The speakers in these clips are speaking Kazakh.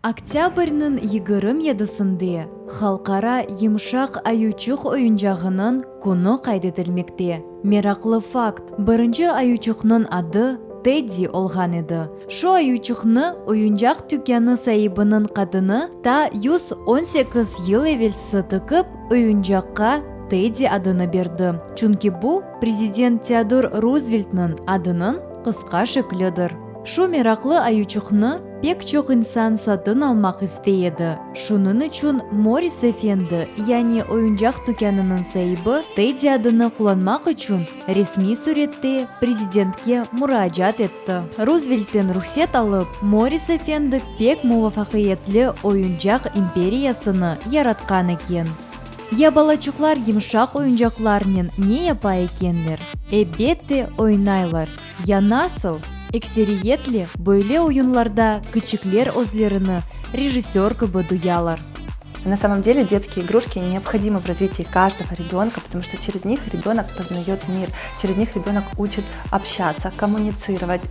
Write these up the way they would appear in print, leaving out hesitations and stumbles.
Октябрьнын 27-сінде халқара йымшақ аючуқ ойынжағының күні қайдетілмекте. Мерақлы факт, бірінші аючуқның ады Тедди олған еді. Шо аючуқны ойынжақ түкені сайыбының қадыны та 118 ел евел сытықып ойынжаққа Тедди адыны берді. Чүнки бұл президент Теодор Рузвельтнің адының қысқа шеклідір. Шу мерақлы аючуқны пек чоқ инсан сатын алмақ істейді. Шунын үшін Морис Эфенді, яғни ойынжақ түкенінің сайыбы Тедди адыны құланмақ үшін ресми суретте президентке мұражат етті. Рузвельттен рұқсет алып, Морис Эфенді пек муафақиетлі ойынжақ империясыны яратқан екен. Я балачуқлар йымшақ ойынжақларының не япа екендер? Бетте ойнайлар. Я насыл? Эксериетлі бөйле ойынларда кічіклер өзлеріні режиссер кыбы дуялар. На самом деле детские игрушки необходимы в развитии каждого ребенка, потому что через них ребенок познает мир, через них ребенок учит общаться, коммуницировать.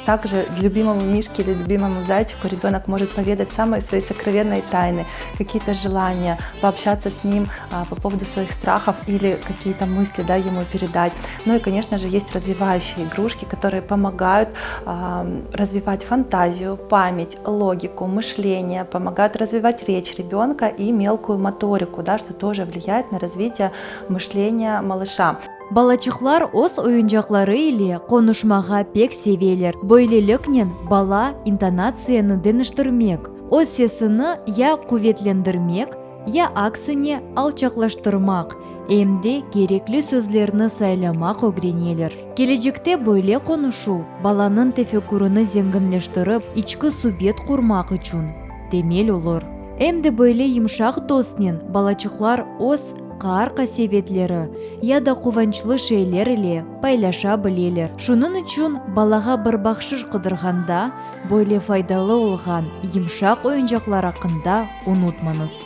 Также любимому мишке или любимому зайчику ребенок может поведать самые свои сокровенные тайны, какие-то желания, пообщаться с ним по поводу своих страхов или какие-то мысли ему передать. Ну и, конечно же, есть развивающие игрушки, которые помогают развивать фантазию, память, логику, мышление, помогают развивать речь ребенка и мелкую моторику, что тоже влияет на развитие мышления малыша. Балачықлар ос ойынжақлары или конушмаға пек севелер. Бойлелікнен бала интонацияны деніштірмек. Ос сесіні я куветлендірмек, я аксыне алчақлаштырмақ. Эмде кереклі сөзлеріні сайламақ өгренелер. Кележекте бойле конушу баланын тефекурыны зеңгінлештіріп, ичкі субет құрмақ үшін темел олыр. Эмде бойле йымшақ доснен балачықлар ос қарқа севетлері, яда қуванчлы шейлер иле пайлаша білелер. Шунын үшін балаға бір бақшыш қыдырғанда бойле файдалы олған йымшақ ойынжақлар ақында ұнытманыз.